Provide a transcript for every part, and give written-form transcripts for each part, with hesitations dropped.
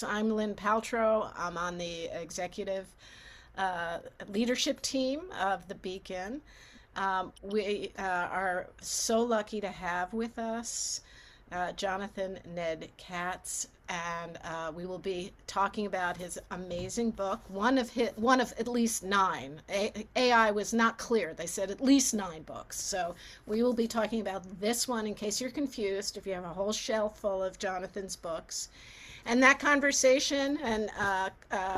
I'm Lynn Paltrow. I'm on the executive leadership team of the Beacon. We are so lucky to have with us Jonathan Ned Katz, and we will be talking about his amazing book. One of at least nine. AI was not clear. They said at least nine books. So we will be talking about this one in case you're confused. If you have a whole shelf full of Jonathan's books, and that conversation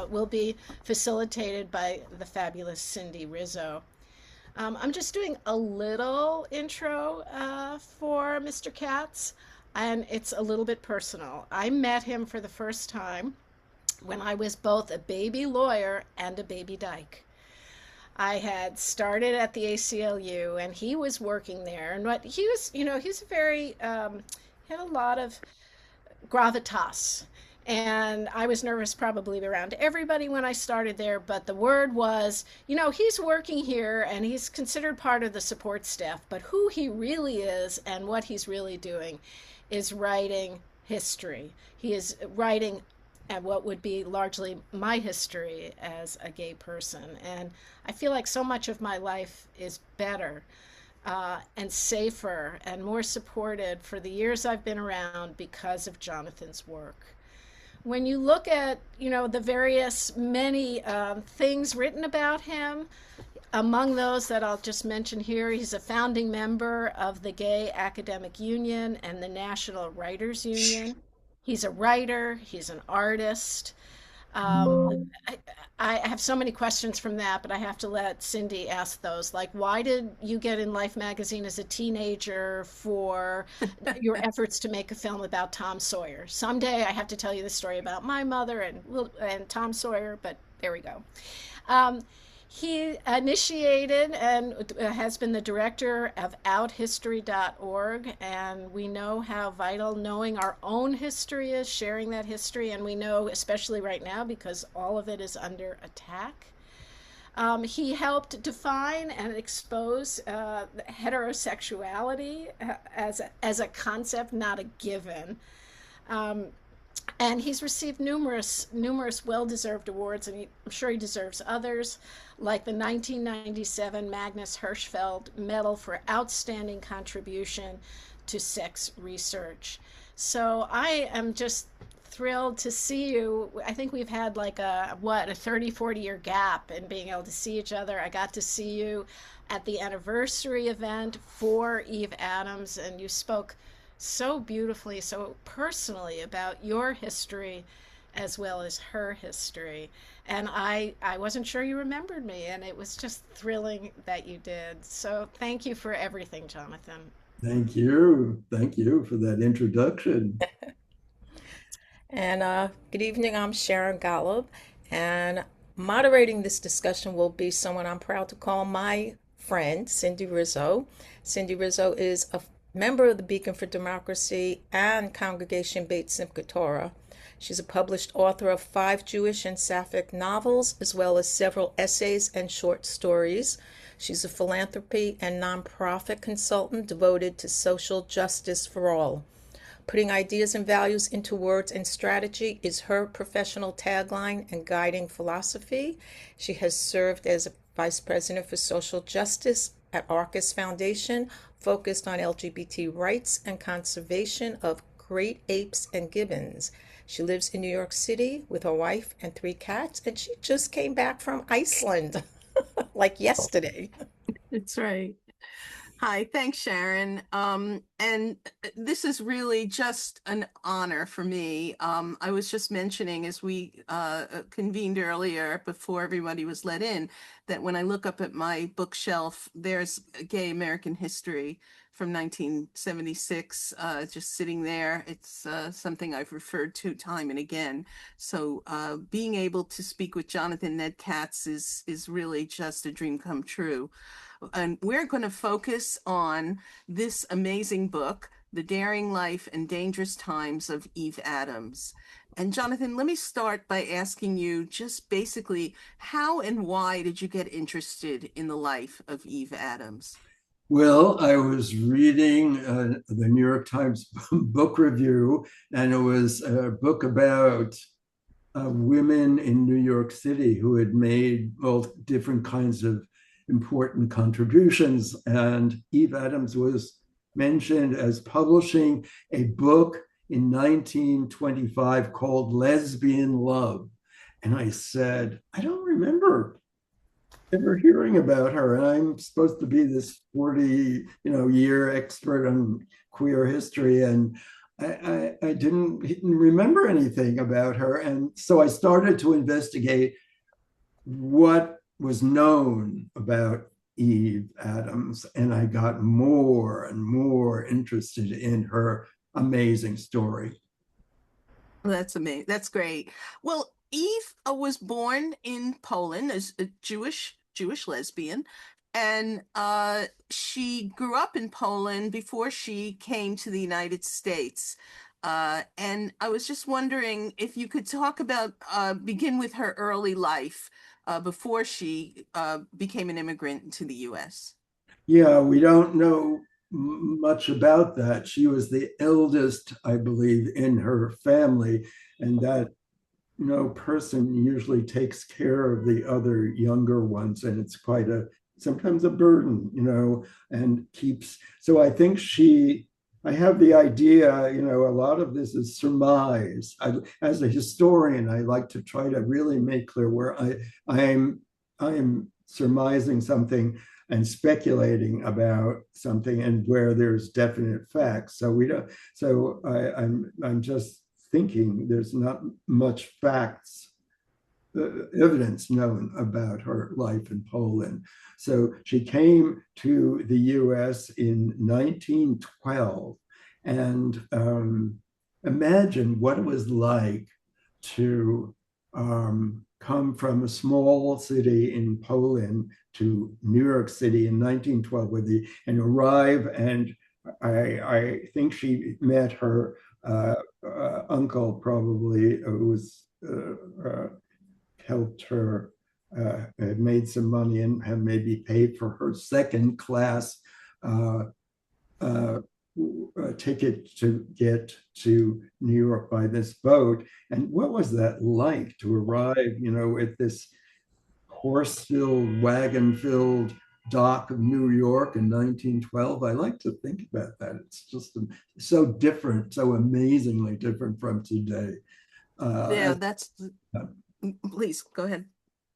will be facilitated by the fabulous Cindy Rizzo. I'm just doing a little intro for Mr. Katz, and it's a little bit personal. I met him for the first time when I was both a baby lawyer and a baby dyke. I had started at the ACLU, and he was working there. And what he was, he's very, he had a lot of gravitas. And I was nervous probably around everybody when I started there, but the word was, he's working here and he's considered part of the support staff, but who he really is and what he's really doing is writing history. He is writing at what would be largely my history as a gay person. And I feel like so much of my life is better and safer and more supported for the years I've been around because of Jonathan's work. When you look at, the various many things written about him, among those that I'll just mention here, he's a founding member of the Gay Academic Union and the National Writers Union. He's a writer, he's an artist. I have so many questions from that, but I have to let Cindy ask those. Like, why did you get in Life magazine as a teenager for your efforts to make a film about Tom Sawyer? Someday I have to tell you the story about my mother and Tom Sawyer, but there we go. Um, he initiated and has been the director of outhistory.org, and we know how vital knowing our own history is, sharing that history, and we know, especially right now, because all of it is under attack. He helped define and expose heterosexuality as a concept, not a given. Um, and he's received numerous well-deserved awards, and I'm sure he deserves others, like the 1997 Magnus Hirschfeld Medal for Outstanding Contribution to Sex Research. So I am just thrilled to see you. I think we've had like a 30-40 year gap in being able to see each other. I got to see you at the anniversary event for Eve Adams, and you spoke so beautifully, so personally about your history as well as her history. And I wasn't sure you remembered me, and it was just thrilling that you did. So thank you for everything, Jonathan. Thank you. Thank you for that introduction. And good evening, I'm Sharon Golub, and moderating this discussion will be someone I'm proud to call my friend, Cindy Rizzo. Cindy Rizzo is a member of the Beacon for Democracy and Congregation Beit Simchat Torah. She's a published author of 5 Jewish and Sapphic novels, as well as several essays and short stories. She's a philanthropy and nonprofit consultant devoted to social justice for all. Putting ideas and values into words and strategy is her professional tagline and guiding philosophy. She has served as a vice president for social justice at Arcus Foundation, focused on LGBT rights and conservation of great apes and gibbons. She lives in New York City with her wife and 3 cats, and she just came back from Iceland like yesterday. That's right. Hi, thanks, Sharon. And this is really just an honor for me. I was just mentioning as we convened earlier before everybody was let in, that when I look up at my bookshelf, there's Gay American History from 1976, just sitting there. It's something I've referred to time and again. So being able to speak with Jonathan Ned Katz is really just a dream come true. And we're going to focus on this amazing book, The Daring Life and Dangerous Times of Eve Adams. And Jonathan, let me start by asking you just basically, how and why did you get interested in the life of Eve Adams? Well, I was reading the New York Times book review, and it was a book about women in New York City who had made all different kinds of important contributions. And Eve Adams was mentioned as publishing a book in 1925 called Lesbian Love. And I said, I don't remember ever hearing about her. And I'm supposed to be this 40, year expert on queer history. And I didn't remember anything about her. And so I started to investigate what was known about Eve Adams. And I got more and more interested in her amazing story. That's amazing. That's great. Well, Eve was born in Poland as a Jewish lesbian, and she grew up in Poland before she came to the United States. And I was just wondering if you could talk about begin with her early life before she became an immigrant to the U.S. Yeah, we don't know much about that. She was the eldest, I believe, in her family, and that person usually takes care of the other younger ones, and it's quite a sometimes a burden, and keeps. So I think I have the idea, a lot of this is surmise. As a historian, I like to try to really make clear where I am surmising something and speculating about something and where there's definite facts. So we don't. So I'm just thinking there's not much facts, evidence known about her life in Poland. So she came to the US in 1912. And imagine what it was like to come from a small city in Poland to New York City in 1912 and arrive. And I think she met her uncle, probably, who was helped her, had made some money and had maybe paid for her second class uh, uh, ticket to get to New York by this boat. And what was that like to arrive, at this horse-filled, wagon-filled dock of New York in 1912? I like to think about that. It's just so different, so amazingly different from today. Yeah, Uh, that's. Please go ahead.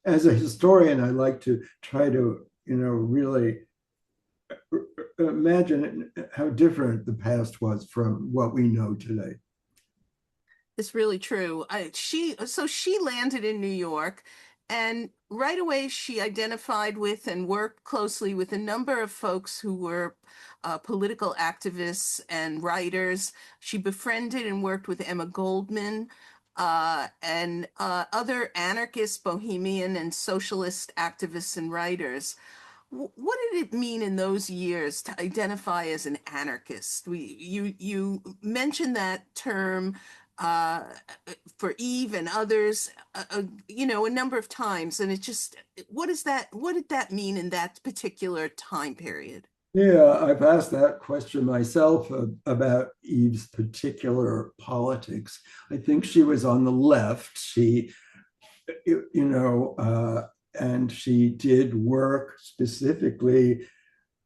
as a historian, I like to try to, really imagine how different the past was from what we know today. It's really true. So she landed in New York, and right away she identified with and worked closely with a number of folks who were political activists and writers. She befriended and worked with Emma Goldman and other anarchist, bohemian, and socialist activists and writers. What did it mean in those years to identify as an anarchist? You mentioned that term uh, for Eve and others, a number of times, and what is that? What did that mean in that particular time period? Yeah, I've asked that question myself about Eve's particular politics. I think she was on the left. And she did work specifically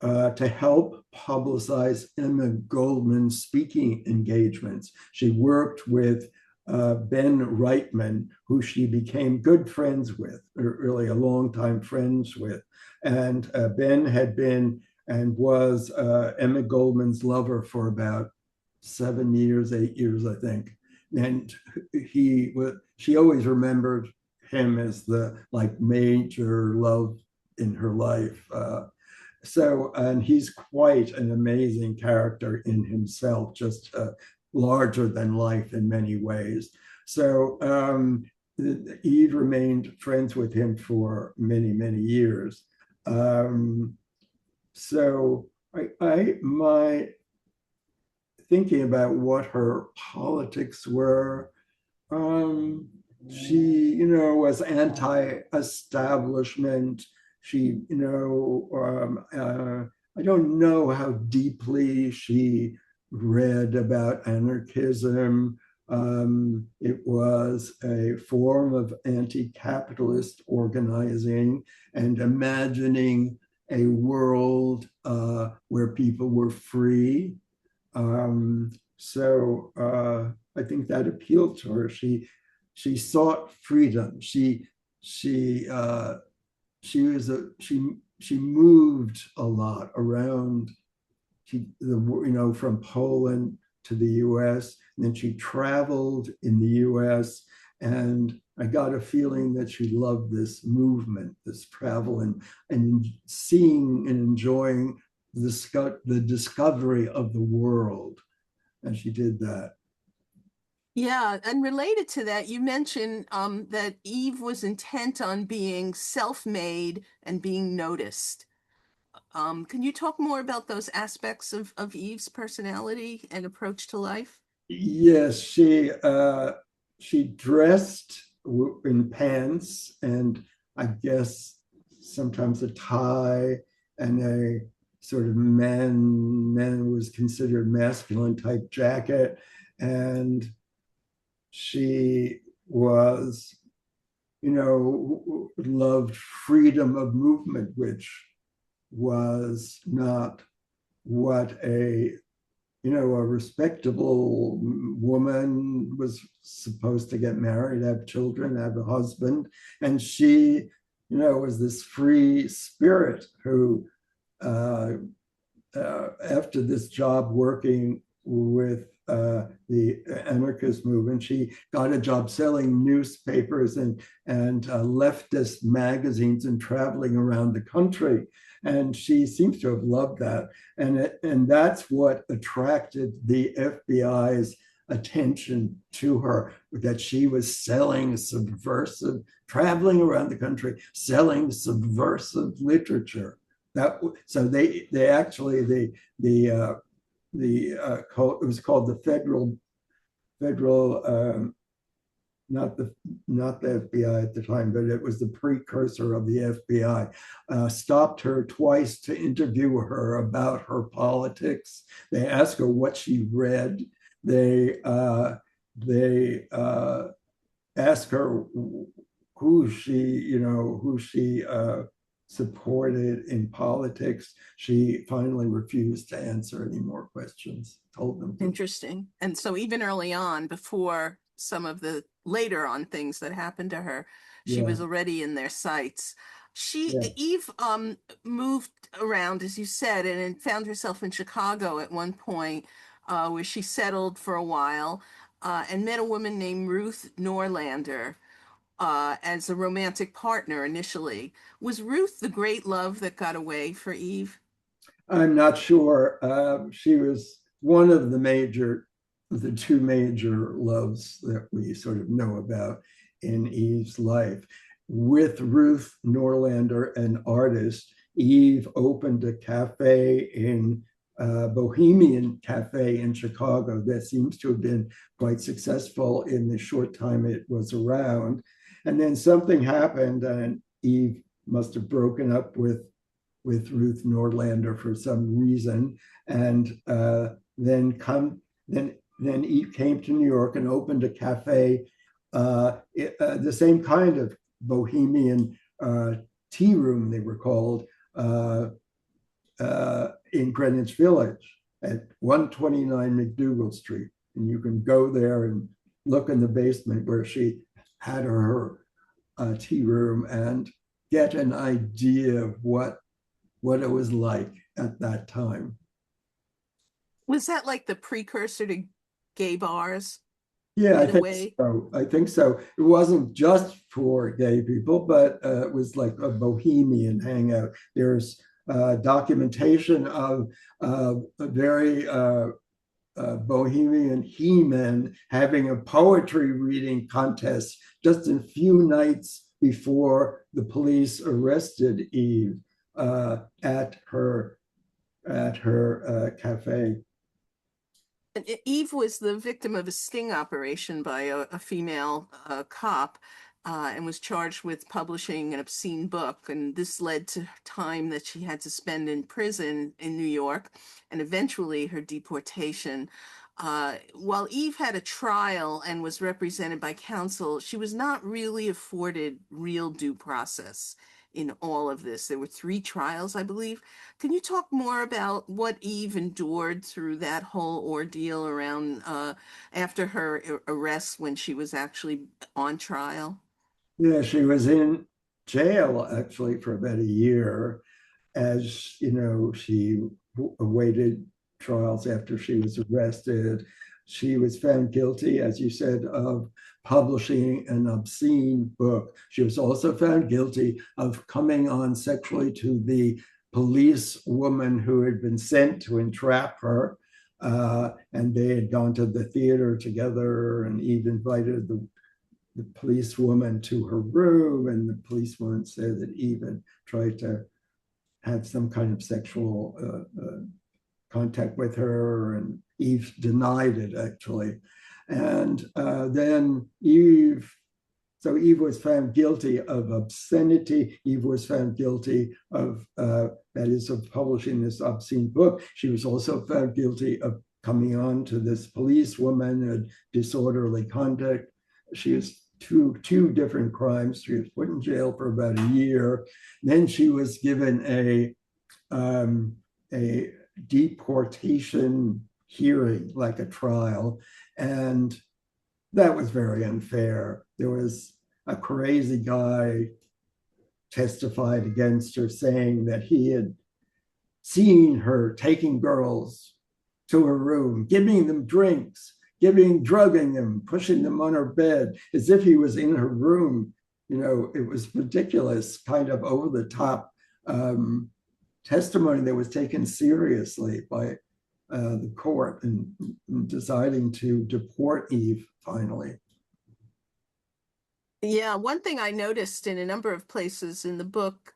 to help publicize Emma Goldman's speaking engagements. She worked with Ben Reitman, who she became good friends with, or really a longtime friends with. And Ben had been and was Emma Goldman's lover for about 7 years, 8 years, I think. And she always remembered him as the major love in her life. And he's quite an amazing character in himself, just larger than life in many ways. So Eve remained friends with him for many, many years. So my thinking about what her politics were, she, was anti-establishment. She, I don't know how deeply she read about anarchism. It was a form of anti-capitalist organizing and imagining a world where people were free. So I think that appealed to her. She sought freedom. She was a she moved a lot around. From Poland to the U.S. And then she traveled in the U.S. And I got a feeling that she loved this movement, this travel, and seeing and enjoying the discovery of the world. And she did that. Yeah, and related to that, you mentioned that Eve was intent on being self-made and being noticed. Can you talk more about those aspects of Eve's personality and approach to life? Yes, she dressed in pants and I guess sometimes a tie and a sort of man was considered masculine type jacket, and she was, loved freedom of movement, which was not what a respectable woman was supposed to get married, have children, have a husband. And she, was this free spirit who, after this job working with the anarchist movement, she got a job selling newspapers and leftist magazines and traveling around the country. And she seems to have loved that, and that's what attracted the FBI's attention to her, that she was selling subversive, traveling around the country, selling subversive literature. That so they actually it was called the federal not the FBI at the time, but it was the precursor of the FBI, stopped her twice to interview her about her politics. They asked her what she read. They asked her who she supported in politics. She finally refused to answer any more questions, told them to. Interesting. And so even early on, before some of the later on things that happened to her, she Yeah, was already in their sights. yeah. Eve moved around, as you said, and found herself in Chicago at one point, where she settled for a while, and met a woman named Ruth Norlander as a romantic partner initially. Was Ruth the great love that got away for Eve? I'm not sure. She was one of the two major loves that we sort of know about in Eve's life. With Ruth Norlander, an artist, Eve opened a cafe in Bohemian Cafe in Chicago that seems to have been quite successful in the short time it was around. And then something happened, and Eve must have broken up with Ruth Nordlander for some reason, and then Eve came to New York and opened a cafe, the same kind of bohemian tea room they were called, in Greenwich Village at 129 McDougal Street, and you can go there and look in the basement where she had her tea room and get an idea of what it was like at that time. Was that like the precursor to gay bars Yeah, I in a think way? so. I think so. It wasn't just for gay people, but it was like a bohemian hangout. There's documentation of a very bohemian he-men having a poetry reading contest just a few nights before the police arrested Eve at her cafe. Eve was the victim of a sting operation by a female cop. and was charged with publishing an obscene book. And this led to time that she had to spend in prison in New York and eventually her deportation. While Eve had a trial and was represented by counsel, she was not really afforded real due process in all of this. There were 3 trials, I believe. Can you talk more about what Eve endured through that whole ordeal around after her arrest when she was actually on trial? Yeah, she was in jail actually for about a year, as you know, she awaited trials after she was arrested. She was found guilty, as you said, of publishing an obscene book. She was also found guilty of coming on sexually to the police woman who had been sent to entrap her. And they had gone to the theater together, and Eve invited the policewoman to her room, and the policewoman said that Eve had tried to have some kind of sexual contact with her, and Eve denied it actually. And then so Eve was found guilty of obscenity. Eve was found guilty of, that is, of publishing this obscene book. She was also found guilty of coming on to this policewoman and disorderly conduct. She was two different crimes. She was put in jail for about a year. Then she was given a deportation hearing, like a trial, and that was very unfair. There was a crazy guy testified against her, saying that he had seen her taking girls to her room, giving them drinks, drugging them, pushing them on her bed, as if he was in her room. You know, it was ridiculous, kind of over the top testimony that was taken seriously by the court in deciding to deport Eve finally. Yeah, one thing I noticed in a number of places in the book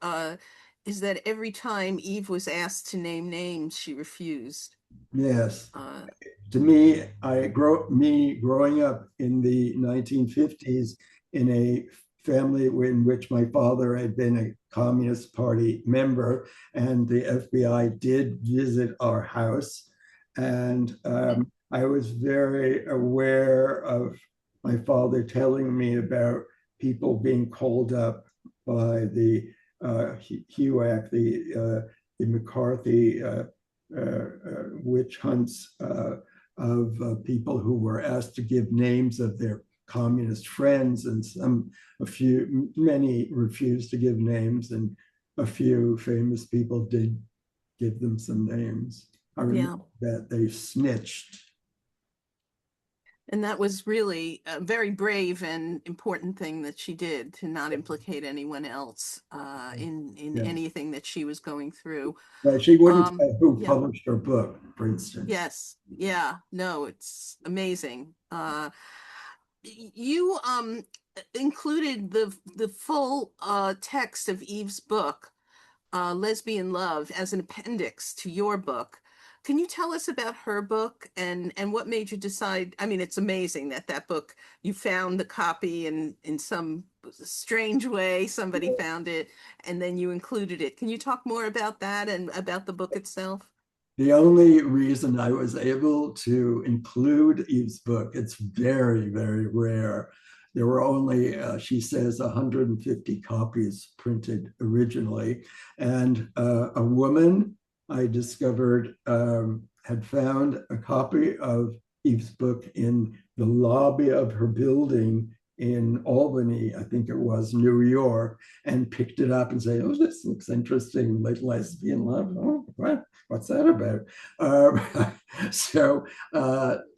is that every time Eve was asked to name names, she refused. Yes. To me, growing up in the 1950s in a family in which my father had been a Communist Party member, and the FBI did visit our house. And I was very aware of my father telling me about people being called up by the HUAC, the McCarthy witch hunts of people who were asked to give names of their communist friends, and many refused to give names, and a few famous people did give them some names. I remember that they snitched. And that was really a very brave and important thing that she did, to not implicate anyone else in anything that she was going through. But she wouldn't tell who published her book, for instance. Yes. Yeah. No, it's amazing. You included the full text of Eve's book, Lesbian Love, as an appendix to your book. Can you tell us about her book and what made you decide? I mean, it's amazing that book, you found the copy and in some strange way, somebody found it and then you included it. Can you talk more about that and about the book itself? The only reason I was able to include Eve's book, it's very, very rare. There were only, she says, 150 copies printed originally. And a woman I discovered had found a copy of Eve's book in the lobby of her building in Albany, I think it was, New York, and picked it up and said, "Oh, this looks interesting, like Lesbian Love. Oh, what's that about?" So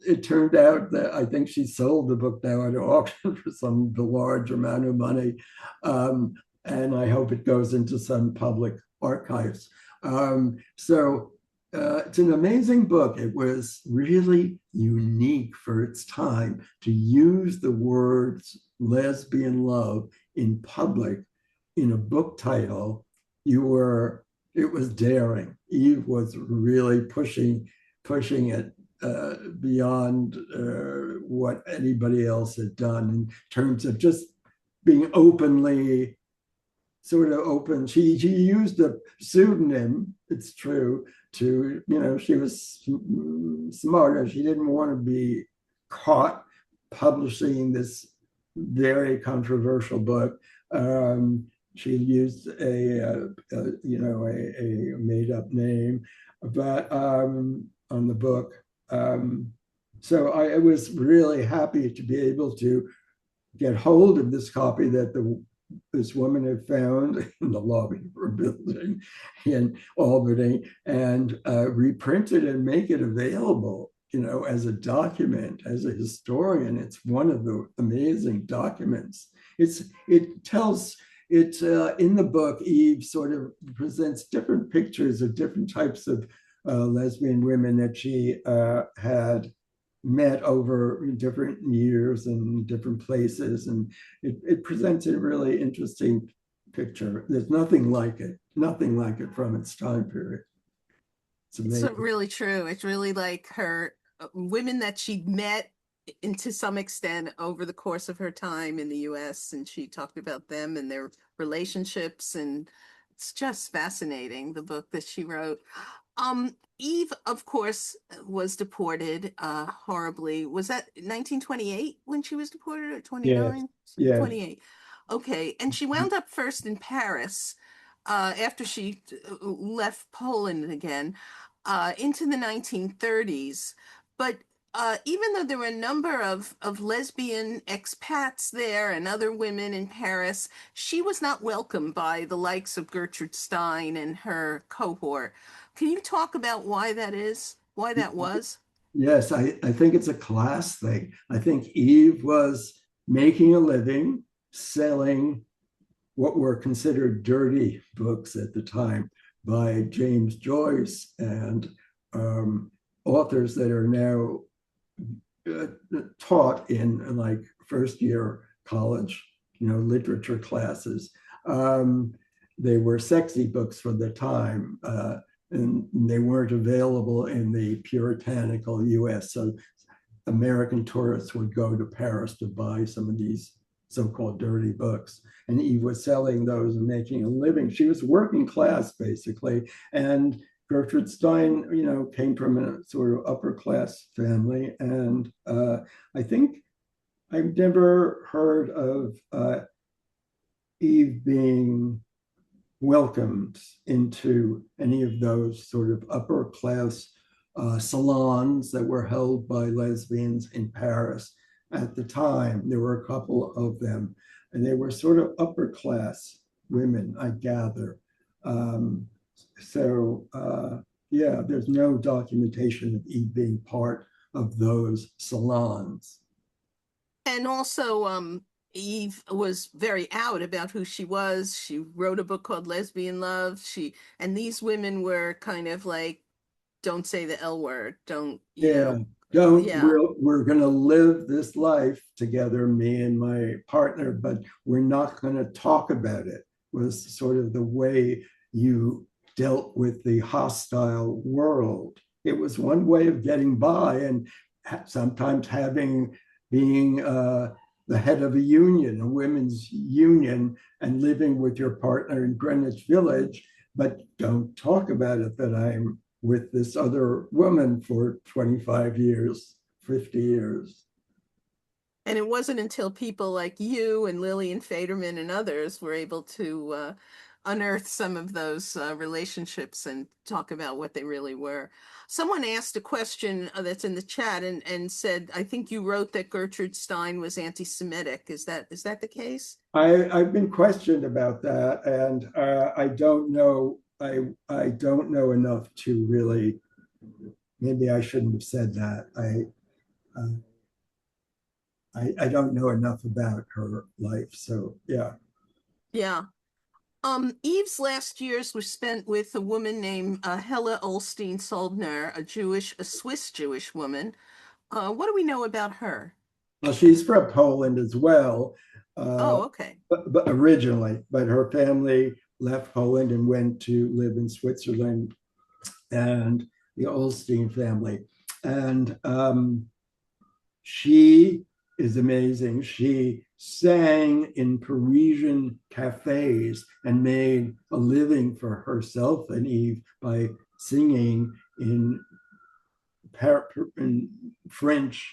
it turned out that I think she sold the book now at auction for some large amount of money. And I hope it goes into some public archives. So it's an amazing book. It was really unique for its time to use the words lesbian love in public in a book title. It was daring. Eve was really pushing it beyond what anybody else had done in terms of just being openly sort of open. She used a pseudonym, it's true, to, she was smarter. She didn't want to be caught publishing this very controversial book. She used a made up name, but on the book. So I was really happy to be able to get hold of this copy that this woman had found in the lobby of her building in Albany, and reprint it and make it available, as a document, as a historian. It's one of the amazing documents. It tells, in the book, Eve sort of presents different pictures of different types of lesbian women that she had met over different years and different places, and it presents a really interesting picture. There's nothing like it from its time period. It's It's amazing. really true. It's really like her women that she met to some extent over the course of her time in the US, and she talked about them and their relationships, and it's just fascinating, the book that she wrote. Eve, of course, was deported horribly. Was that 1928 when she was deported, or Yes, 29? yes. 28. Okay, and she wound up first in Paris after she left Poland again into the 1930s. But even though there were a number of lesbian expats there and other women in Paris, she was not welcomed by the likes of Gertrude Stein and her cohort. Can you talk about why that is? Why that was? Yes, I think it's a class thing. I think Eve was making a living selling what were considered dirty books at the time by James Joyce and authors that are now taught in like first year college, literature classes. They were sexy books for the time, and they weren't available in the puritanical US. So American tourists would go to Paris to buy some of these so-called dirty books. And Eve was selling those and making a living. She was working class, basically. And Gertrude Stein, came from a sort of upper class family. And I think I've never heard of Eve being welcomed into any of those sort of upper class salons that were held by lesbians in Paris at the time. There were a couple of them, and they were sort of upper class women, I gather. Um, yeah, there's no documentation of Eve being part of those salons. And also, Eve was very out about who she was. She wrote a book called Lesbian Love. And these women were kind of like, don't say the L word. Don't, Yeah, don't yeah. we're going to live this life together, me and my partner, but we're not going to talk about it. Was sort of the way you dealt with the hostile world. It was one way of getting by, and sometimes being the head of a union, a women's union, and living with your partner in Greenwich Village, but don't talk about it that I'm with this other woman for 25 years, 50 years. And it wasn't until people like you and Lillian Faderman and others were able to unearth some of those relationships and talk about what they really were. Someone asked a question that's in the chat and said, I think you wrote that Gertrude Stein was anti-Semitic. Is that the case? I've been questioned about that, and I don't know. I don't know enough to really. Maybe I shouldn't have said that. I don't know enough about her life, so yeah. Yeah. Eve's last years were spent with a woman named Hella Olstein Soldner, a Swiss Jewish woman. What do we know about her? Well, she's from Poland as well, uh, Oh, okay. but originally, but her family left Poland and went to live in Switzerland, and the Olstein family. And she is amazing. She sang in Parisian cafes and made a living for herself and Eve by singing in French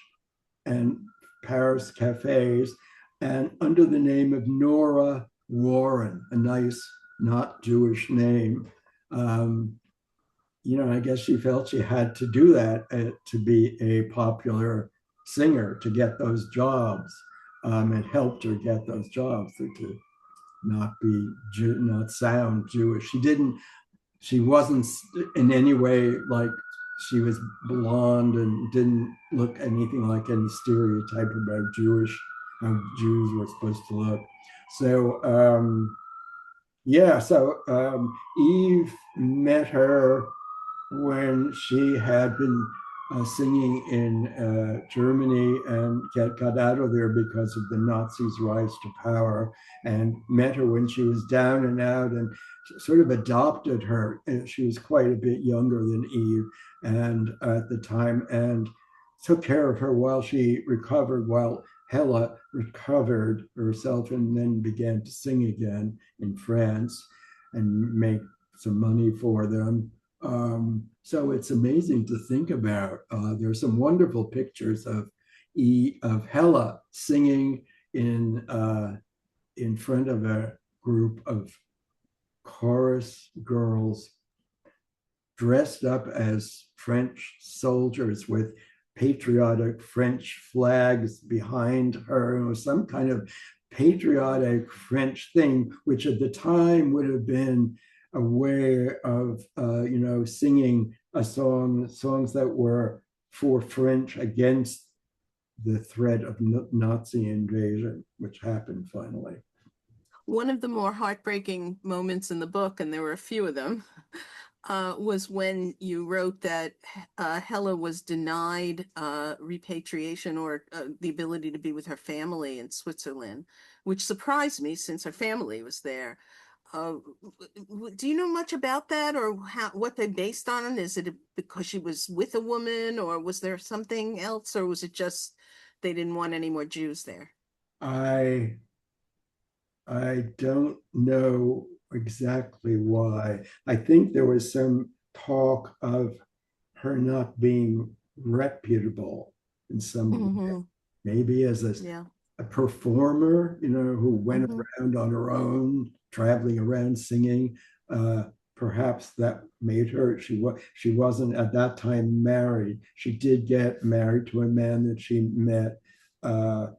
and Paris cafes, and under the name of Nora Warren, a nice, not Jewish name. Um, I guess she felt she had to do that to be a popular singer to get those jobs. It helped her get those jobs to not be not sound Jewish. She wasn't in any way like she was blonde and didn't look anything like any stereotype about how Jews were supposed to look. So yeah, so Eve met her when she had been singing in Germany and got out of there because of the Nazis' rise to power, and met her when she was down and out, and sort of adopted her. She was quite a bit younger than Eve and at the time, and took care of her while she recovered, while Hella recovered herself and then began to sing again in France and make some money for them. So it's amazing to think about. There's some wonderful pictures of Hella singing in front of a group of chorus girls dressed up as French soldiers with patriotic French flags behind her. It was some kind of patriotic French thing, which at the time would have been a way of singing songs that were for French against the threat of Nazi invasion, which happened finally. One of the more heartbreaking moments in the book, and there were a few of them, was when you wrote that Hella was denied repatriation or the ability to be with her family in Switzerland, which surprised me since her family was there. Do you know much about that, or what they based on? Is it because she was with a woman, or was there something else, or was it just they didn't want any more Jews there? I I don't know exactly why. I think there was some talk of her not being reputable in some way, Mm-hmm. maybe as Yeah. a performer, who went Mm-hmm. around on her own, traveling around singing. Uh, Perhaps that made her. She wasn't at that time married. She did get married to a man that she met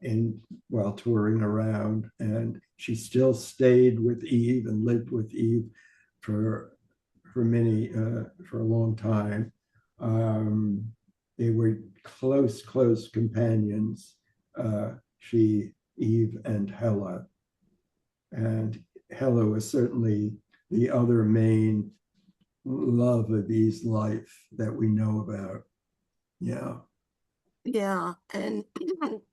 in while touring around, and she still stayed with Eve and lived with Eve for for a long time. Um, they were close companions. She, Eve, and Hella. And Hella was certainly the other main love of Eve's life that we know about. Yeah. Yeah, and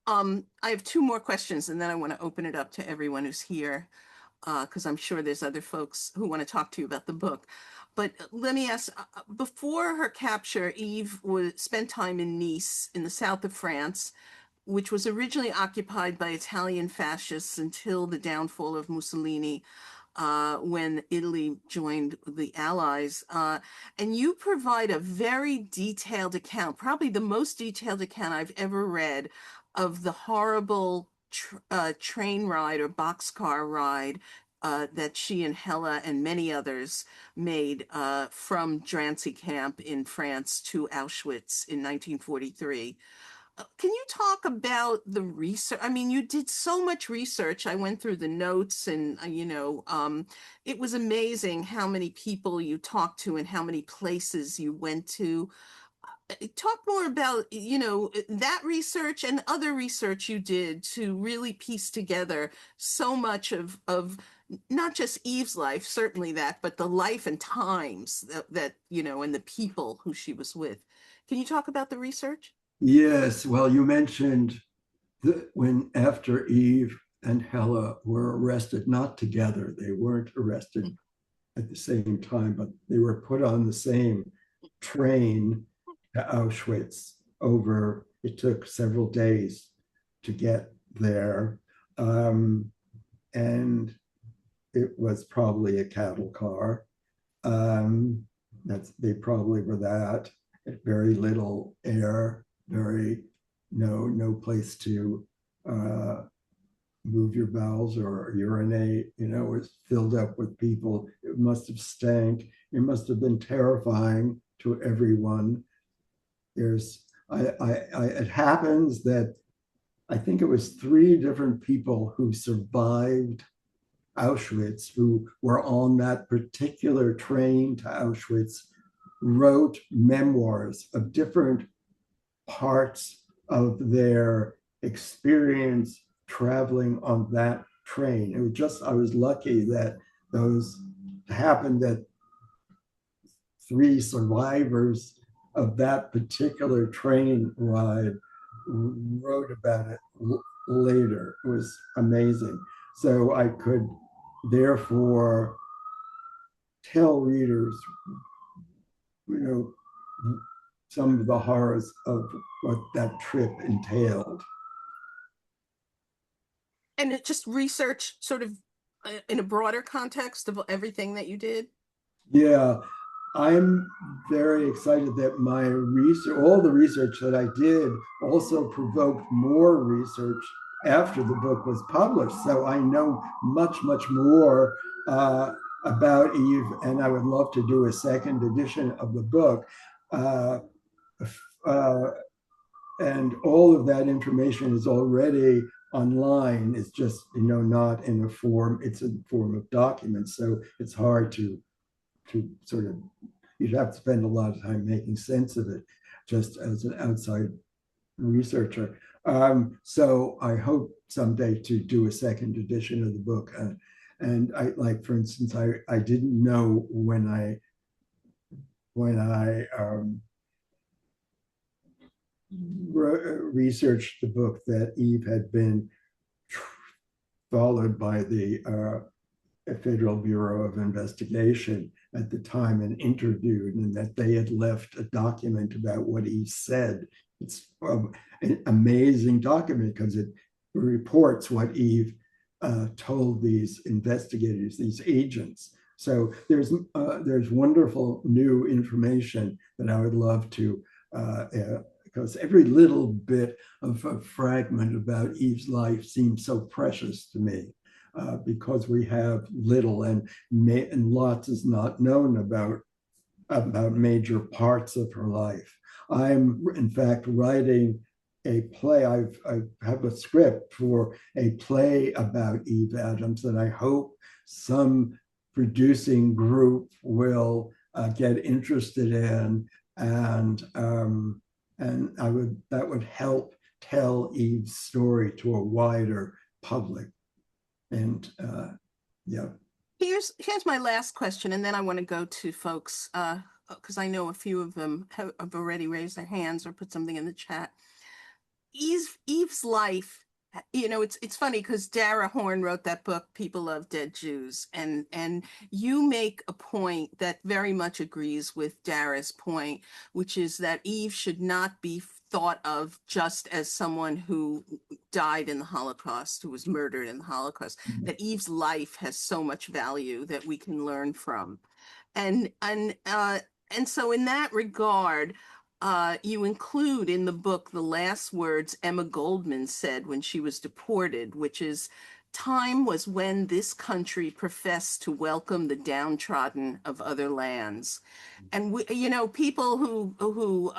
I have two more questions, and then I want to open it up to everyone who's here, because I'm sure there's other folks who want to talk to you about the book. But let me ask, before her capture, Eve spent time in Nice in the south of France, which was originally occupied by Italian fascists until the downfall of Mussolini, when Italy joined the Allies. And you provide a very detailed account, probably the most detailed account I've ever read of the horrible train ride or boxcar ride that she and Hella and many others made from Drancy camp in France to Auschwitz in 1943. Can you talk about the research? I mean, you did so much research. I went through the notes and, it was amazing how many people you talked to and how many places you went to. Talk more about, that research and other research you did to really piece together so much of not just Eve's life, certainly that, but the life and times and the people who she was with. Can you talk about the research? Yes. Well, you mentioned that when after Eve and Hella were arrested, not together, they weren't arrested at the same time, but they were put on the same train to Auschwitz it took several days to get there. And it was probably a cattle car. They probably were that. Very little air, very no place to move your bowels or urinate. It was filled up with people. It must have stank. It must have been terrifying to everyone. It happens that I think it was 3 different people who survived Auschwitz, who were on that particular train to Auschwitz, wrote memoirs of different parts of their experience traveling on that train. I was lucky that those happened, that 3 survivors of that particular train ride wrote about it later. It was amazing. So I could therefore tell readers, some of the horrors of what that trip entailed. And it just research sort of in a broader context of everything that you did. Yeah, I'm very excited that my research, all the research that I did, also provoked more research after the book was published. So I know much, much more about Eve, and I would love to do a second edition of the book. And all of that information is already online. It's just, not in a form, it's a form of documents. So it's hard to sort of, you'd have to spend a lot of time making sense of it just as an outside researcher. So I hope someday to do a second edition of the book. And I, like, for instance, I didn't know when I researched the book that Eve had been followed by the Federal Bureau of Investigation at the time and interviewed, and that they had left a document about what Eve said. It's an amazing document because it reports what Eve told these investigators, these agents. So there's wonderful new information that I would love to, because every little bit of a fragment about Eve's life seems so precious to me. Because we have little and lots is not known about major parts of her life. I'm, in fact, writing a play. I have a script for a play about Eve Adams that I hope some producing group will get interested in, and that would help tell Eve's story to a wider public. And yeah. Here's my last question, and then I want to go to folks because I know a few of them have already raised their hands or put something in the chat. Eve's life, it's funny because Dara Horn wrote that book, People Love Dead Jews, and you make a point that very much agrees with Dara's point, which is that Eve should not be thought of just as someone who died in the Holocaust, who was murdered in the Holocaust, that Eve's life has so much value that we can learn from. And so in that regard, you include in the book the last words Emma Goldman said when she was deported, which is, "Time was when this country professed to welcome the downtrodden of other lands." And people who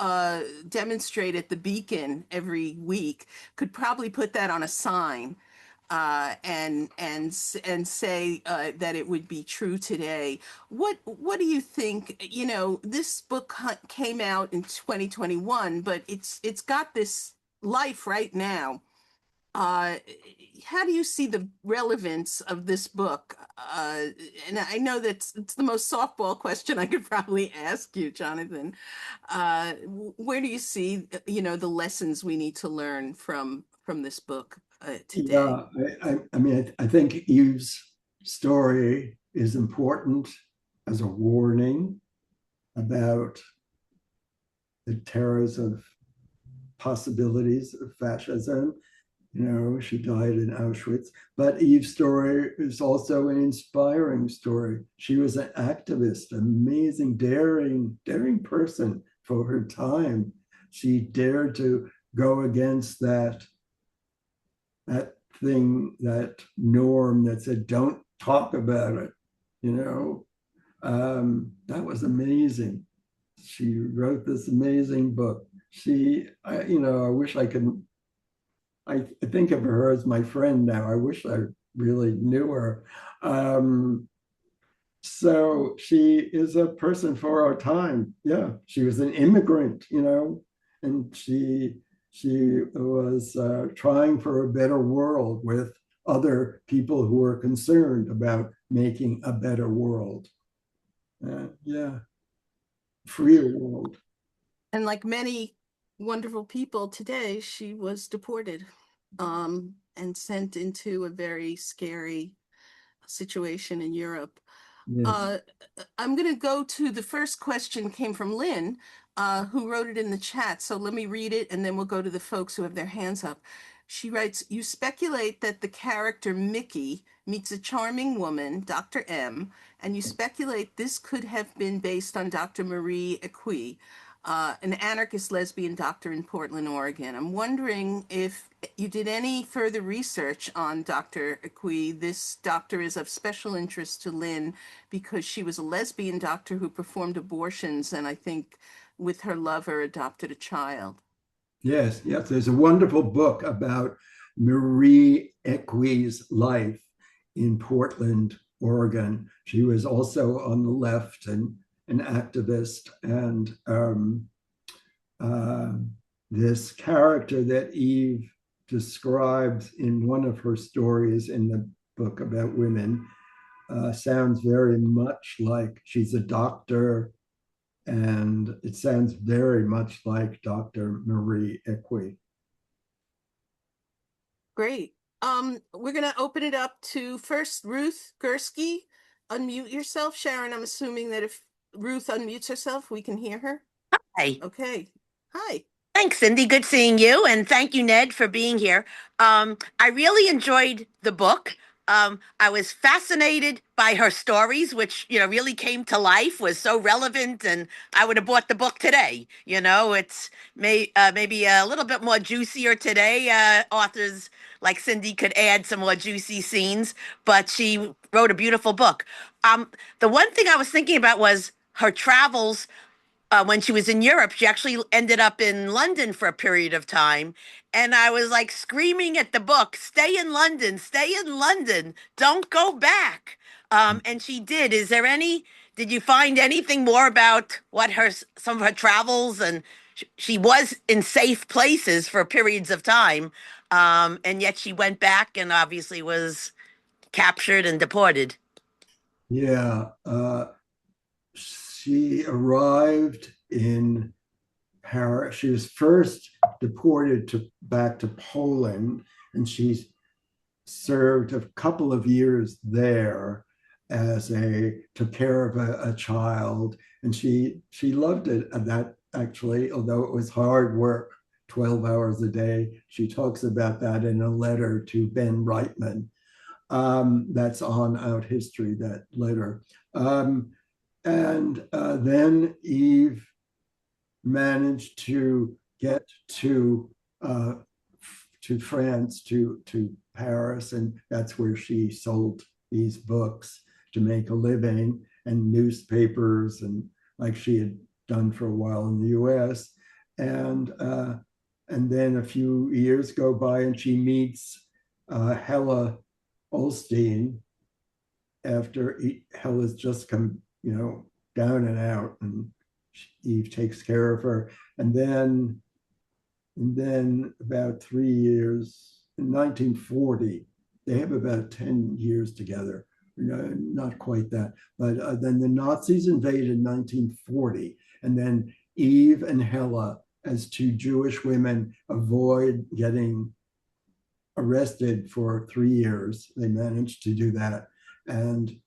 demonstrate at the Beacon every week could probably put that on a sign and say that it would be true today. What do you think? This book came out in 2021, but it's got this life right now. How do you see the relevance of this book? And I know that's it's the most softball question I could probably ask you, Jonathan. Where do you see, the lessons we need to learn from this book today? Yeah, I mean, I think Eve's story is important as a warning about the terrors of possibilities of fascism. She died in Auschwitz. But Eve's story is also an inspiring story. She was an activist, amazing, daring person for her time. She dared to go against that thing, that norm that said, don't talk about it. That was amazing. She wrote this amazing book. I wish I could. I think of her as my friend now. I wish I really knew her. Um, so she is a person for our time. Yeah, she was an immigrant, and she was trying for a better world with other people who were concerned about making a better world. Yeah, freer world. And like many wonderful people today, she was deported and sent into a very scary situation in Europe. Yes. Uh, I'm going to go to the first question came from Lynn, who wrote it in the chat. So let me read it and then we'll go to the folks who have their hands up. She writes, you speculate that the character Mickey meets a charming woman, Dr. M, and you speculate this could have been based on Dr. Marie Equi, an anarchist lesbian doctor in Portland, Oregon. I'm wondering if you did any further research on Dr. Equi. This doctor is of special interest to Lynn because she was a lesbian doctor who performed abortions and I think with her lover adopted a child. Yes, yes. There's a wonderful book about Marie Equi's life in Portland, Oregon. She was also on the left and an activist. And uh, this character that Eve describes in one of her stories in the book about women sounds very much like she's a doctor, and it sounds very much like Dr. Marie Equi. Great. We're going to open it up to first Ruth Gursky. Unmute yourself, Sharon. I'm assuming that if Ruth unmutes herself, we can hear her. Hi. Okay. Hi. Thanks, Cindy. Good seeing you. And thank you, Ned, for being here. I really enjoyed the book. I was fascinated by her stories, which, really came to life, was so relevant, and I would have bought the book today. It's maybe a little bit more juicier today. Authors like Cindy could add some more juicy scenes, but she wrote a beautiful book. The one thing I was thinking about was her travels when she was in Europe. She actually ended up in London for a period of time. And I was like screaming at the book, stay in London, don't go back. And she did. Did you find anything more about some of her travels? And she was in safe places for periods of time. And yet she went back and obviously was captured and deported. Yeah, she arrived in Paris. She was first deported back to Poland, and she served a couple of years there took care of a child, and she loved it. And that actually, although it was hard work, 12 hours a day, she talks about that in a letter to Ben Reitman. That's on Out History, that letter. And then Eve managed to get to France, to Paris, and that's where she sold these books to make a living, and newspapers, and like she had done for a while in the U.S. And then a few years go by, and she meets Hella Olstein after Hella's just come, down and out, and Eve takes care of her. And then about 3 years, in 1940, they have about 10 years together. Not quite that, but then the Nazis invaded in 1940, and then Eve and Hella, as two Jewish women, avoid getting arrested for 3 years. They managed to do that, and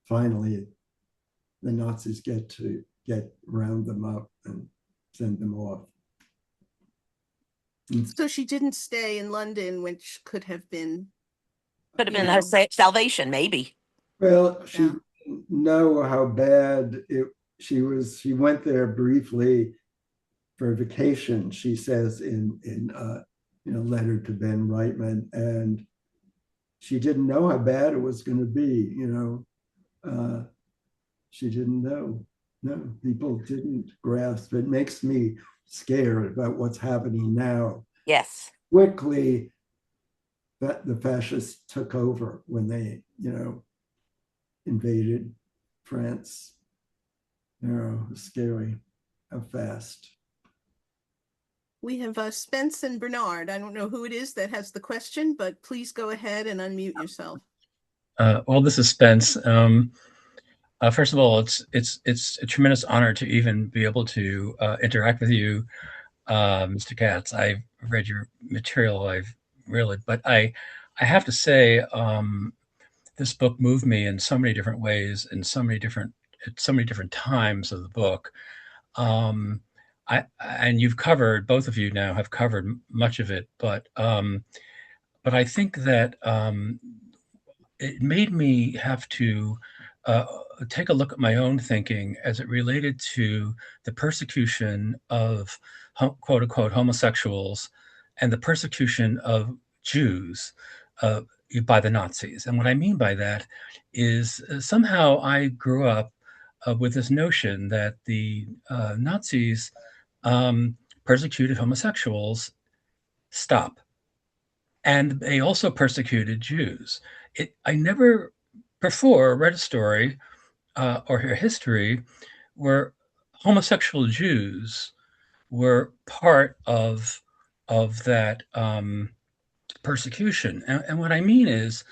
finally, the Nazis get round them up and send them off. So she didn't stay in London, which could have been, Could have you been her know, salvation, maybe. Well, she yeah. didn't know how bad it she was. She went there briefly for vacation, she says in a letter to Ben Reitman, and she didn't know how bad it was going to be. She didn't know. No, people didn't grasp. It makes me scared about what's happening now. Yes. Quickly, that the fascists took over when they, invaded France. Scary how fast. We have Spence and Bernard. I don't know who it is that has the question, but please go ahead and unmute yourself. Well, this is Spence. First of all, it's a tremendous honor to even be able to interact with you, Mr. Katz. I've read your material. But I have to say, this book moved me in so many different ways, in so many different times of the book. And you've covered, both of you now have covered much of it, but I think that it made me have to uh, take a look at my own thinking as it related to the persecution of quote unquote homosexuals and the persecution of Jews uh, by the Nazis. And what I mean by that is somehow I grew up with this notion that the Nazis persecuted homosexuals. Stop. And they also persecuted Jews. I never before read a story or a history where homosexual Jews were part of that persecution. And what I mean is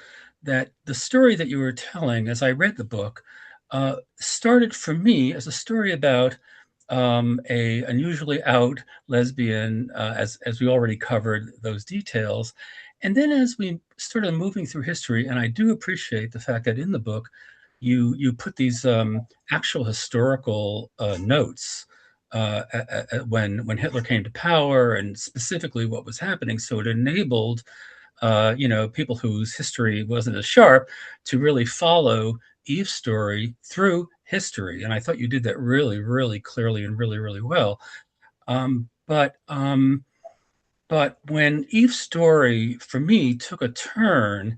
that the story that you were telling, as I read the book, started for me as a story about a unusually out lesbian, as we already covered those details. And then as we started moving through history, and I do appreciate the fact that in the book, you put these actual historical notes when Hitler came to power and specifically what was happening. So it enabled people whose history wasn't as sharp to really follow Eve's story through history. And I thought you did that really, really clearly and really, really well. But when Eve's story for me took a turn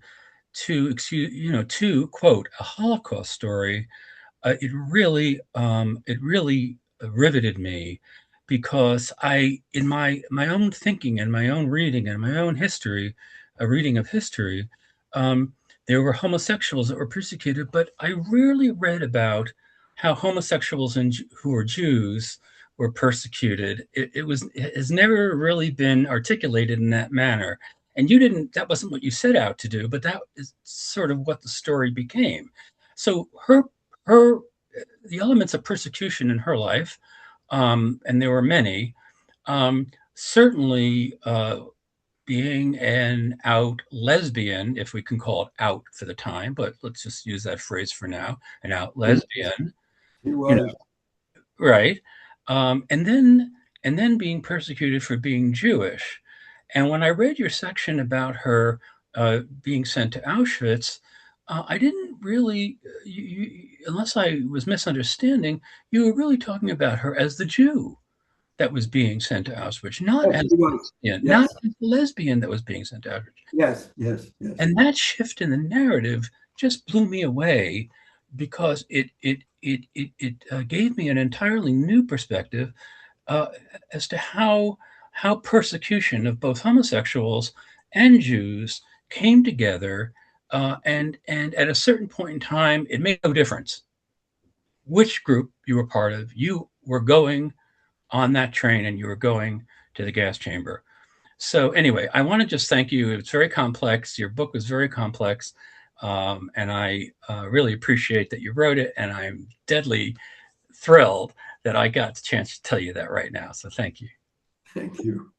to quote a Holocaust story, it really riveted me because in my own thinking and my own reading and my own history, a reading of history, um, there were homosexuals that were persecuted, but I rarely read about how homosexuals who were Jews were persecuted. It has never really been articulated in that manner. And that wasn't what you set out to do, but that is sort of what the story became. So her the elements of persecution in her life, and there were many, certainly being an out lesbian, if we can call it out for the time, but let's just use that phrase for now, an out lesbian, He you know, was. right? And then being persecuted for being Jewish. And when I read your section about her being sent to Auschwitz, I didn't really, unless I was misunderstanding, you were really talking about her as the Jew that was being sent to Auschwitz, not Yes, as he the was. lesbian, not Yes, as the lesbian that was being sent to Auschwitz. yes, yes, yes. And that shift in the narrative just blew me away because it gave me an entirely new perspective uh, as to how persecution of both homosexuals and Jews came together, and at a certain point in time, it made no difference which group you were part of. You were going on that train, and you were going to the gas chamber. So anyway, I want to just thank you. It's very complex. Your book was very complex, and I really appreciate that you wrote it. And I'm deadly thrilled that I got the chance to tell you that right now. So thank you. Thank you.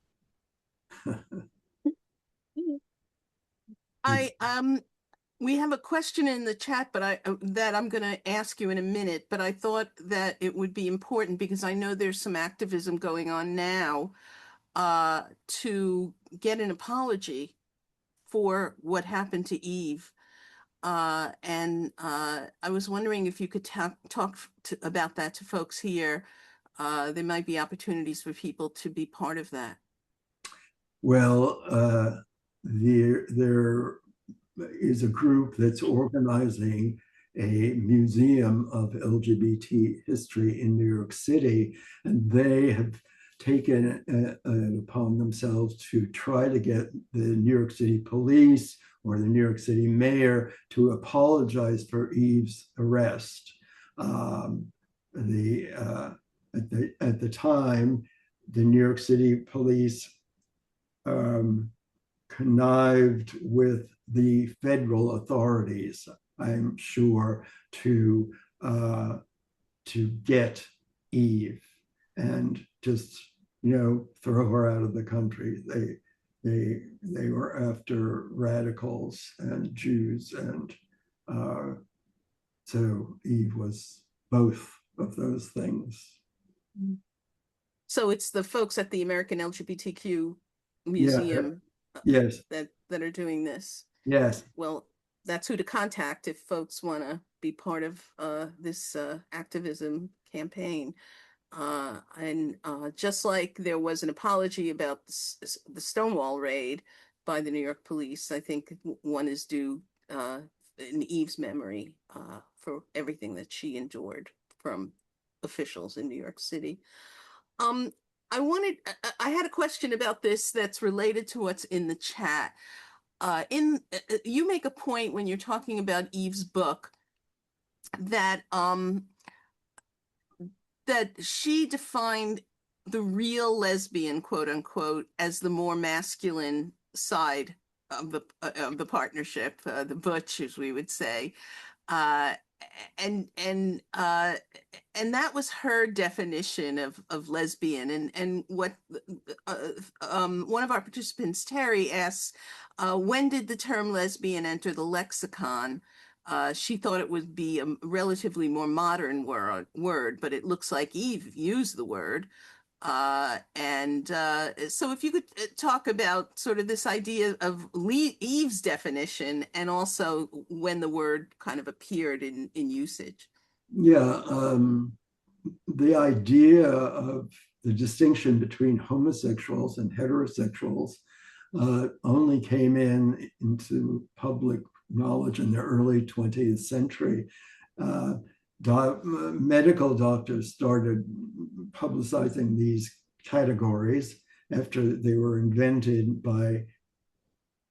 We have a question in the chat, but that I'm going to ask you in a minute. But I thought that it would be important because I know there's some activism going on now to get an apology for what happened to Eve. I was wondering if you could talk about that to folks here. There might be opportunities for people to be part of that. Well, there is a group that's organizing a museum of LGBT history in New York City, and they have taken upon themselves to try to get the New York City police or the New York City mayor to apologize for Eve's arrest. At the time, the New York City police connived with the federal authorities, I'm sure, to get Eve and just, throw her out of the country. They were after radicals and Jews, and so Eve was both of those things. So it's the folks at the American LGBTQ Museum, yes, that are doing this. Yes. Well, that's who to contact if folks want to be part of this activism campaign. Just like there was an apology about the Stonewall raid by the New York police, I think one is due in Eve's memory for everything that she endured from officials in New York City. I had a question about this that's related to what's in the chat. You make a point when you're talking about Eve's book that that she defined the real lesbian, quote unquote, as the more masculine side of the partnership, the butch, as we would say, and that was her definition of lesbian. And what one of our participants, Terry, asks, when did the term lesbian enter the lexicon? She thought it would be a relatively more modern word, but it looks like Eve used the word. So if you could talk about sort of this idea of Eve's definition and also when the word kind of appeared in usage. Yeah, the idea of the distinction between homosexuals and heterosexuals only came into public knowledge in the early 20th century. Medical doctors started publicizing these categories after they were invented by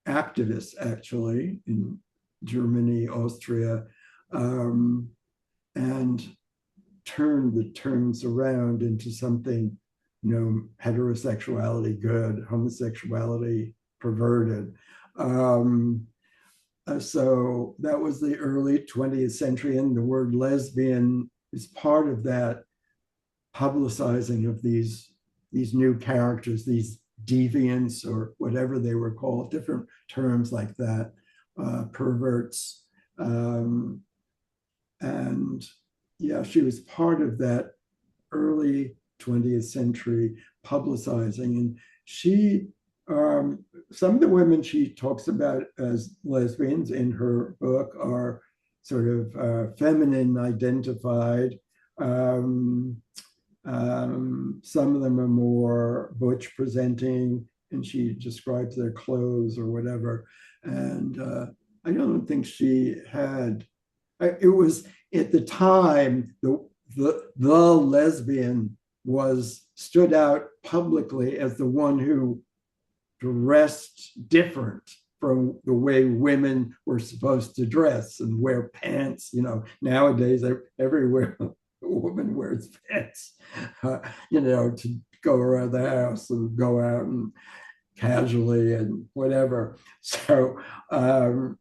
activists, actually, in Germany, Austria, and turned the terms around into something, heterosexuality good, homosexuality perverted. So that was the early 20th century, and the word lesbian is part of that publicizing of these new characters, these deviants or whatever they were called, different terms like that, perverts. And yeah, she was part of that early 20th century publicizing. And she, some of the women she talks about as lesbians in her book are sort of feminine identified. Some of them are more butch presenting, and she describes their clothes or whatever. And I don't think she had, it was at the time, the lesbian stood out publicly as the one who dressed different from the way women were supposed to dress and wear pants. Nowadays, everywhere a woman wears pants, to go around the house and go out and casually and whatever. So, I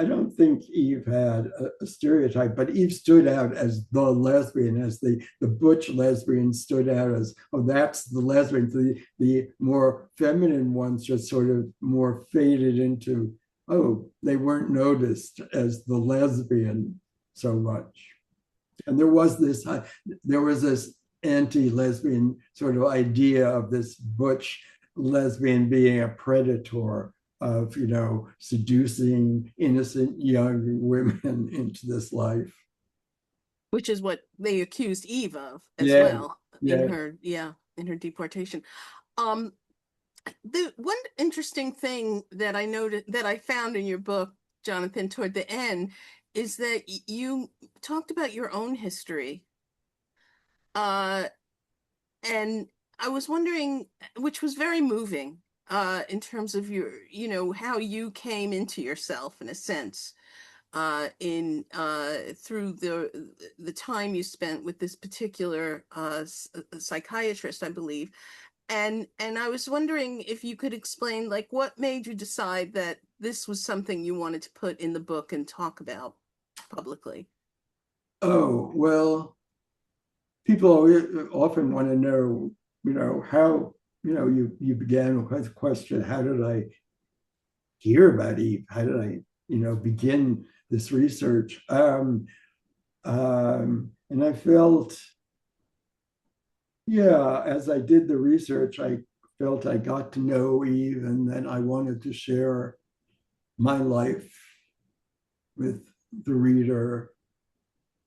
don't think Eve had a stereotype, but Eve stood out as the lesbian, as the butch lesbian stood out as, oh, that's the lesbian. The more feminine ones just sort of more faded into, oh, they weren't noticed as the lesbian so much. And there was this anti-lesbian sort of idea of this butch lesbian being a predator of, seducing innocent young women into this life. Which is what they accused Eve of as Yeah, well in yeah. her, yeah, in her deportation. Um, the one interesting thing that I noted that I found in your book, Jonathan, toward the end, is that you talked about your own history. Uh, and I was wondering, which was very moving, in terms of your, how you came into yourself in a sense, in through the time you spent with this particular psychiatrist, I believe. And I was wondering if you could explain, like, what made you decide that this was something you wanted to put in the book and talk about publicly. Oh, well, people often want to know, how, you began with the question, how did I hear about Eve? How did I, begin this research? And I felt, yeah, as I did the research, I felt I got to know Eve, and then I wanted to share my life with the reader.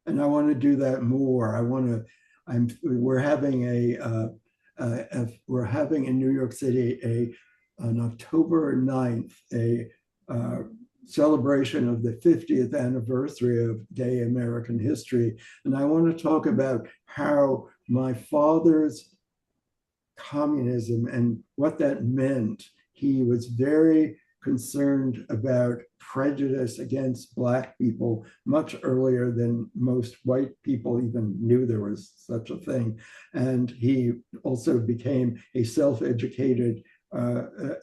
And I want to do that more. We're having we're having in New York City on October 9th, a celebration of the 50th anniversary of gay American history. And I want to talk about how my father's communism and what that meant. He was very concerned about prejudice against Black people much earlier than most white people even knew there was such a thing. And he also became a self-educated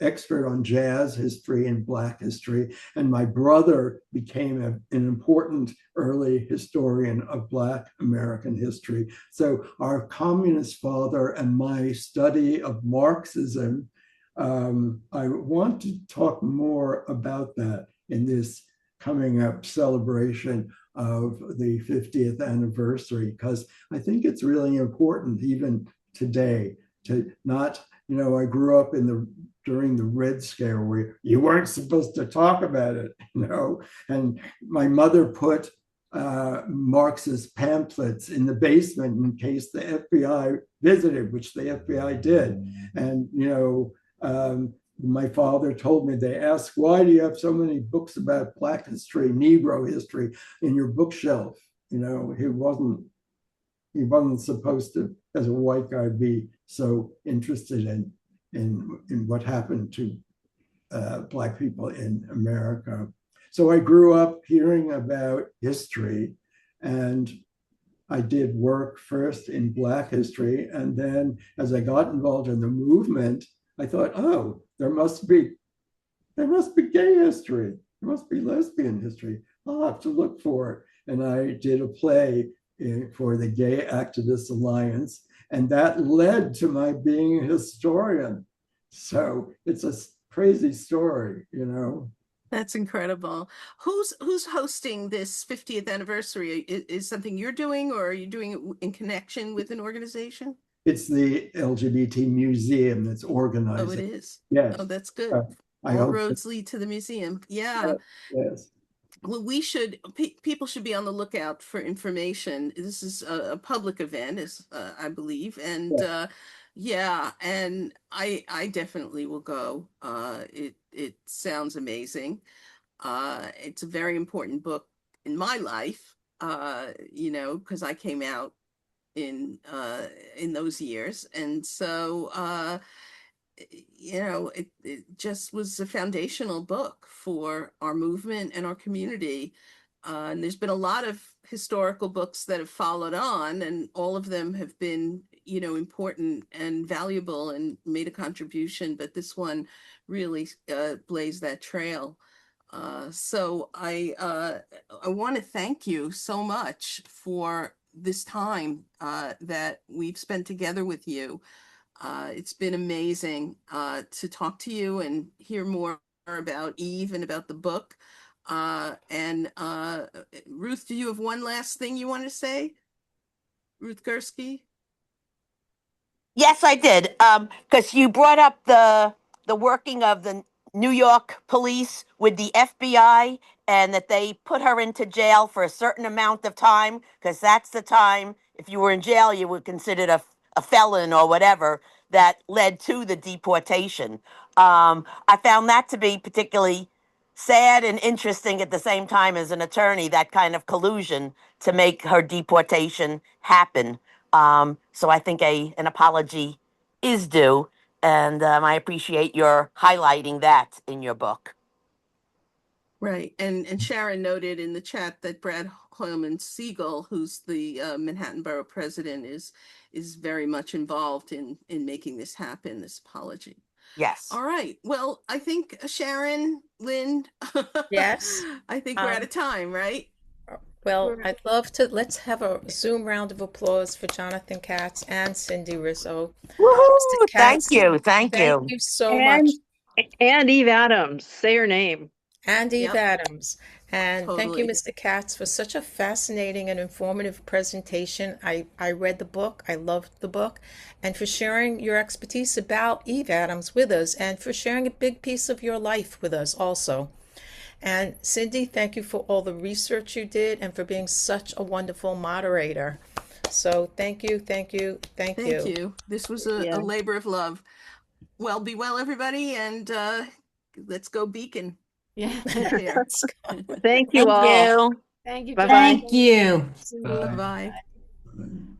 expert on jazz history and Black history. And my brother became an important early historian of Black American history. So our communist father and my study of Marxism, I want to talk more about that in this coming up celebration of the 50th anniversary, because I think it's really important even today to not, I grew up during the Red Scare where you weren't supposed to talk about it, and my mother put Marxist pamphlets in the basement in case the FBI visited, which the FBI did. And, my father told me, they asked, why do you have so many books about Black history, Negro history in your bookshelf? He wasn't supposed to, as a white guy, be so interested in what happened to Black people in America. So I grew up hearing about history, and I did work first in Black history. And then as I got involved in the movement, I thought, oh, there must be gay history. There must be lesbian history. I'll have to look for it. And I did a play for the Gay Activists Alliance, and that led to my being a historian. So it's a crazy story, That's incredible. Who's hosting this 50th anniversary? Is something you're doing, or are you doing it in connection with an organization? It's the LGBT museum that's Oh, it organizing. is. Yes. Oh, that's Uh, good. I All hope. roads lead to the museum. Yeah. Yes. Well, people should be on the lookout for information. This is a public event, as I believe, and Yeah. yeah, and I definitely will go. It sounds amazing. It's a very important book in my life, because I came out in those years, and so it just was a foundational book for our movement and our community. And there's been a lot of historical books that have followed on, and all of them have been, important and valuable and made a contribution. But this one really blazed that trail. So I want to thank you so much for this time that we've spent together with you. It's been amazing to talk to you and hear more about Eve and about the book. And Ruth, do you have one last thing you want to say? Ruth Gursky? Yes, I did. Because you brought up the working of the New York police with the FBI, and that they put her into jail for a certain amount of time, because that's the time, if you were in jail, you were considered a felon or whatever, that led to the deportation. I found that to be particularly sad and interesting at the same time as an attorney, that kind of collusion to make her deportation happen. So I think an apology is due, and I appreciate your highlighting that in your book. Right. And Sharon noted in the chat that Brad Holman Siegel, who's the Manhattan Borough president, is very much involved in making this happen, this apology. Yes. All right. Well, I think Sharon, Lynn, Yes. I think we're out of time, right? Well, I'd love to, let's have a Zoom round of applause for Jonathan Katz and Cindy Rizzo. Woohoo! Mr. Thank Katz, you. Thank thank you. you so much. And Eve Adams, say her name. And Eve Yep. Adams. And thank you, Totally. Mr. Katz, for such a fascinating and informative presentation. I read the book. I loved the book. And for sharing your expertise about Eve Adams with us, and for sharing a big piece of your life with us also. And Cindy, thank you for all the research you did and for being such a wonderful moderator. So thank you, thank you, thank you. Thank you. This was a Yeah. labor of love. Well, be well, everybody, and let's go Beacon. Yeah. Here. Thank you Thank all. you. Thank you. Bye-bye. Thank you. Cindy. Bye. Bye-bye. Bye.